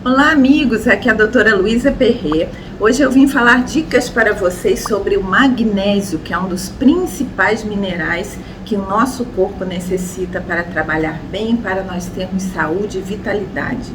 Olá amigos, aqui é a doutora Luísa Perret. Hoje eu vim falar dicas para vocês sobre o magnésio, que é um dos principais minerais que o nosso corpo necessita para trabalhar bem, para nós termos saúde e vitalidade.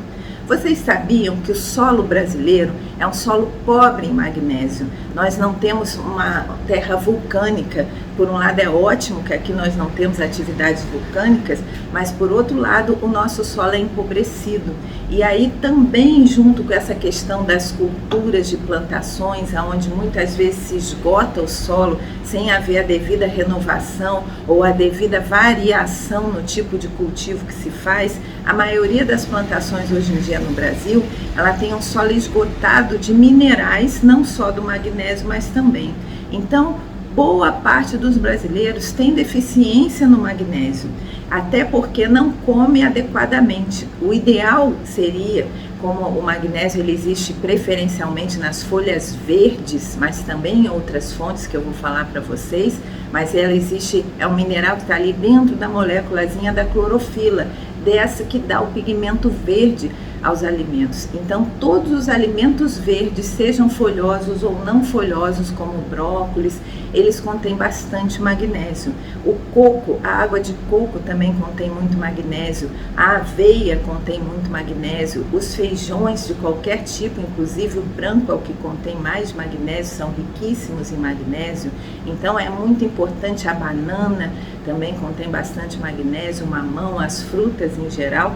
Vocês sabiam que o solo brasileiro é um solo pobre em magnésio? Nós não temos uma terra vulcânica. Por um lado é ótimo que aqui nós não temos atividades vulcânicas, mas por outro lado o nosso solo é empobrecido. E aí também junto com essa questão das culturas de plantações, onde muitas vezes se esgota o solo sem haver a devida renovação ou a devida variação no tipo de cultivo que se faz, a maioria das plantações hoje em dia no Brasil, ela tem um solo esgotado de minerais, não só do magnésio, mas também. Então, boa parte dos brasileiros tem deficiência no magnésio, até porque não come adequadamente. O ideal seria, como o magnésio ele existe preferencialmente nas folhas verdes, mas também em outras fontes que eu vou falar para vocês, mas ela existe, é um mineral que está ali dentro da moléculazinha da clorofila, dessa que dá o pigmento verde aos alimentos. Então, todos os alimentos verdes, sejam folhosos ou não folhosos, como brócolis, eles contêm bastante magnésio. O coco, a água de coco também contém muito magnésio. A aveia contém muito magnésio. Os feijões de qualquer tipo, inclusive o branco é o que contém mais magnésio, são riquíssimos em magnésio. Então, é muito importante. A banana também contém bastante magnésio, o mamão, as frutas em geral.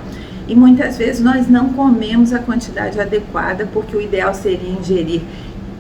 E muitas vezes nós não comemos a quantidade adequada, porque o ideal seria ingerir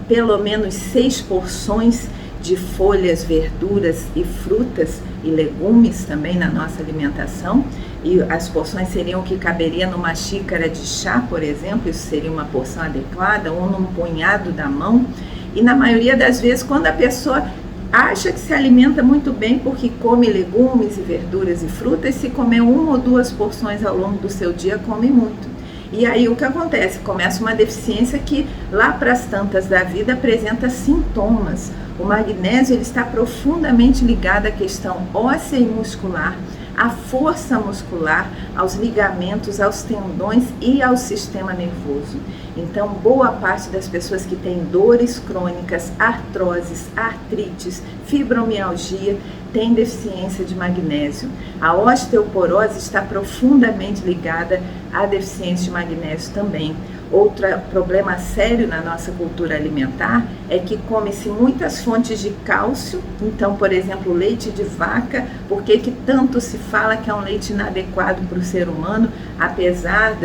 pelo menos 6 porções de folhas, verduras e frutas e legumes também na nossa alimentação. E as porções seriam o que caberia numa xícara de chá, por exemplo, isso seria uma porção adequada, ou num punhado da mão. E na maioria das vezes, quando a pessoa acha que se alimenta muito bem porque come legumes e verduras e frutas, se comer 1 ou 2 porções ao longo do seu dia, come muito. E aí o que acontece? Começa uma deficiência que lá para as tantas da vida apresenta sintomas. O magnésio ele está profundamente ligado à questão óssea e muscular, à força muscular, aos ligamentos, aos tendões e ao sistema nervoso. Então, boa parte das pessoas que têm dores crônicas, artroses, artrites, fibromialgia, tem deficiência de magnésio. A osteoporose está profundamente ligada à deficiência de magnésio também. Outro problema sério na nossa cultura alimentar é que come-se muitas fontes de cálcio. Então, por exemplo, leite de vaca, por que tanto se fala que é um leite inadequado para o ser humano, apesar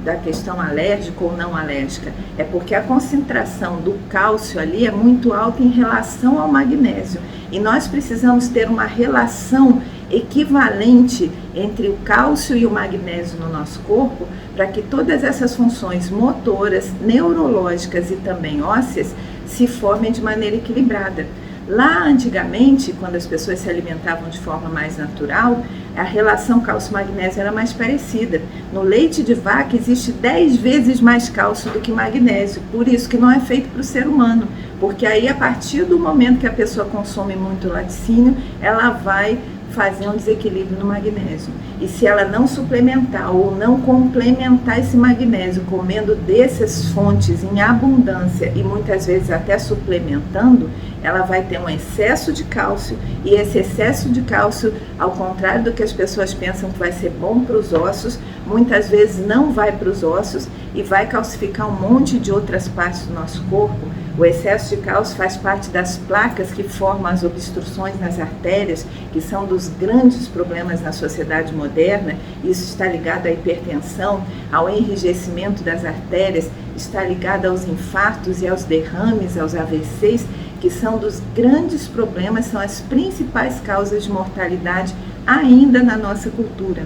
da questão alérgica ou não alérgica? É porque a concentração do cálcio ali é muito alta em relação ao magnésio. E nós precisamos ter uma relação equivalente entre o cálcio e o magnésio no nosso corpo, para que todas essas funções motoras, neurológicas e também ósseas se formem de maneira equilibrada. Lá antigamente, quando as pessoas se alimentavam de forma mais natural, a relação cálcio-magnésio era mais parecida. No leite de vaca existe 10 vezes mais cálcio do que magnésio, por isso que não é feito para o ser humano, porque aí a partir do momento que a pessoa consome muito laticínio, ela vai fazer um desequilíbrio no magnésio. E se ela não suplementar ou não complementar esse magnésio comendo dessas fontes em abundância e muitas vezes até suplementando, ela vai ter um excesso de cálcio, e esse excesso de cálcio, ao contrário do que as pessoas pensam que vai ser bom para os ossos, muitas vezes não vai para os ossos e vai calcificar um monte de outras partes do nosso corpo. O excesso de cálcio faz parte das placas que formam as obstruções nas artérias, que são dos grandes problemas na sociedade moderna. Isso está ligado à hipertensão, ao enrijecimento das artérias, está ligado aos infartos e aos derrames, aos AVCs, que são dos grandes problemas, são as principais causas de mortalidade ainda na nossa cultura.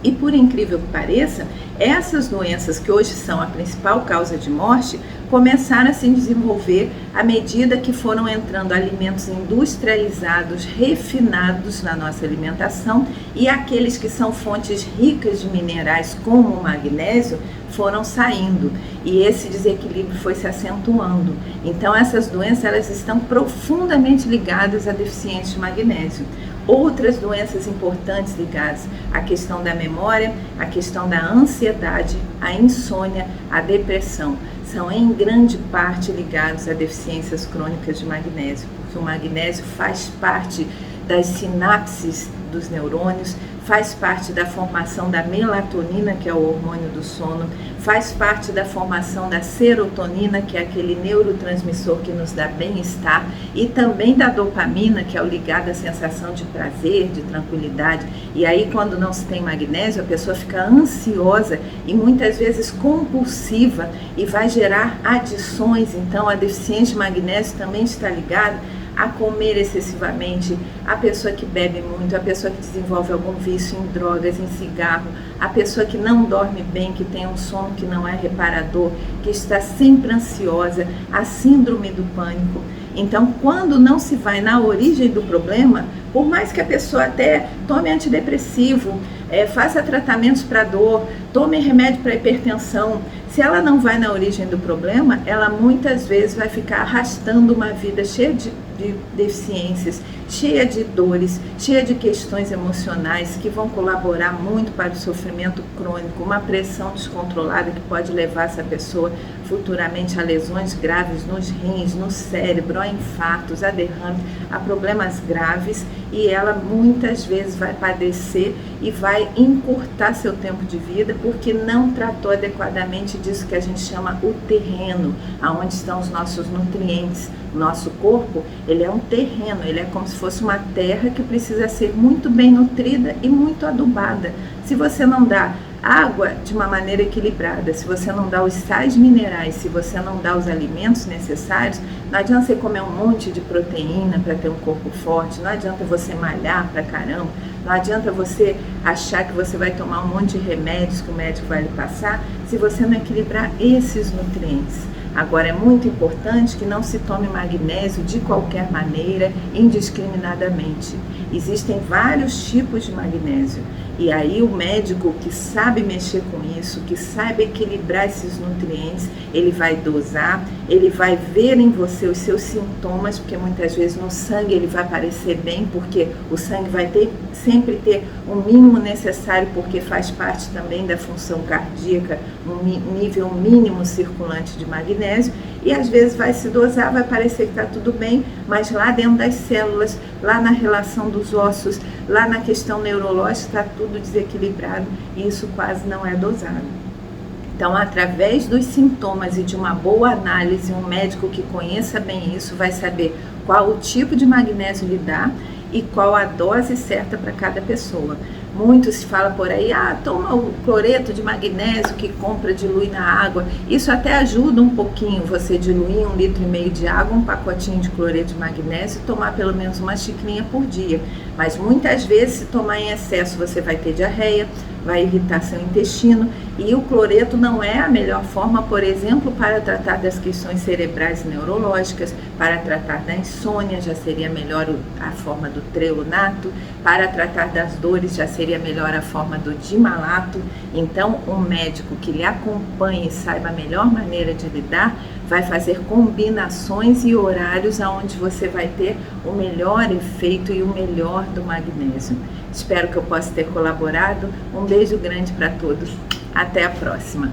E por incrível que pareça, essas doenças que hoje são a principal causa de morte, começaram a se desenvolver à medida que foram entrando alimentos industrializados, refinados na nossa alimentação, e aqueles que são fontes ricas de minerais como o magnésio foram saindo, e esse desequilíbrio foi se acentuando. Então essas doenças elas estão profundamente ligadas à deficiência de magnésio. outras doenças importantes ligadas à questão da memória, à questão da ansiedade, à insônia, à depressão. São em grande parte ligados a deficiências crônicas de magnésio, porque o magnésio faz parte das sinapses dos neurônios, faz parte da formação da melatonina, que é o hormônio do sono, faz parte da formação da serotonina, que é aquele neurotransmissor que nos dá bem-estar, e também da dopamina, que é o ligado à sensação de prazer, de tranquilidade. E aí, quando não se tem magnésio, a pessoa fica ansiosa e muitas vezes compulsiva e vai gerar adições. Então, a deficiência de magnésio também está ligada a comer excessivamente, a pessoa que bebe muito, a pessoa que desenvolve algum vício em drogas, em cigarro, a pessoa que não dorme bem, que tem um sono que não é reparador, que está sempre ansiosa, a síndrome do pânico. Então, quando não se vai na origem do problema, por mais que a pessoa até tome antidepressivo, faça tratamentos para dor, tome remédio para hipertensão, se ela não vai na origem do problema, ela muitas vezes vai ficar arrastando uma vida cheia de deficiências, cheia de dores, cheia de questões emocionais que vão colaborar muito para o sofrimento crônico, uma pressão descontrolada que pode levar essa pessoa futuramente a lesões graves nos rins, no cérebro, a infartos, a derrames, a problemas graves, e ela muitas vezes vai padecer e vai encurtar seu tempo de vida porque não tratou adequadamente disso que a gente chama o terreno, aonde estão os nossos nutrientes. O nosso corpo, ele é um terreno, ele é como se fosse uma terra que precisa ser muito bem nutrida e muito adubada. Se você não dá água de uma maneira equilibrada, se você não dá os sais minerais, se você não dá os alimentos necessários, não adianta você comer um monte de proteína para ter um corpo forte, não adianta você malhar pra caramba, não adianta você achar que você vai tomar um monte de remédios que o médico vai lhe passar, se você não equilibrar esses nutrientes. Agora, é muito importante que não se tome magnésio de qualquer maneira, indiscriminadamente. Existem vários tipos de magnésio. E aí o médico que sabe mexer com isso, que sabe equilibrar esses nutrientes, ele vai dosar, ele vai ver em você os seus sintomas, porque muitas vezes no sangue ele vai parecer bem, porque o sangue vai sempre ter o mínimo necessário, porque faz parte também da função cardíaca, um nível mínimo circulante de magnésio, e às vezes vai se dosar, vai parecer que está tudo bem, mas lá dentro das células, lá na relação dos ossos, lá na questão neurológica, está tudo desequilibrado e isso quase não é dosado. Então, através dos sintomas e de uma boa análise, um médico que conheça bem isso vai saber qual o tipo de magnésio lhe dá e qual a dose certa para cada pessoa. Muito se fala por aí, toma o cloreto de magnésio que compra, dilui na água. Isso até ajuda um pouquinho, você diluir 1,5 litro de água, um pacotinho de cloreto de magnésio e tomar pelo menos uma xicrinha por dia. Mas muitas vezes, se tomar em excesso, você vai ter diarreia, vai irritar seu intestino, e o cloreto não é a melhor forma, por exemplo, para tratar das questões cerebrais e neurológicas, para tratar da insônia já seria melhor a forma do treonato, para tratar das dores já seria melhor a forma do dimalato. Então, um médico que lhe acompanhe e saiba a melhor maneira de lidar, vai fazer combinações e horários aonde você vai ter o melhor efeito e o melhor do magnésio. Espero que eu possa ter colaborado. Um beijo grande para todos. Até a próxima.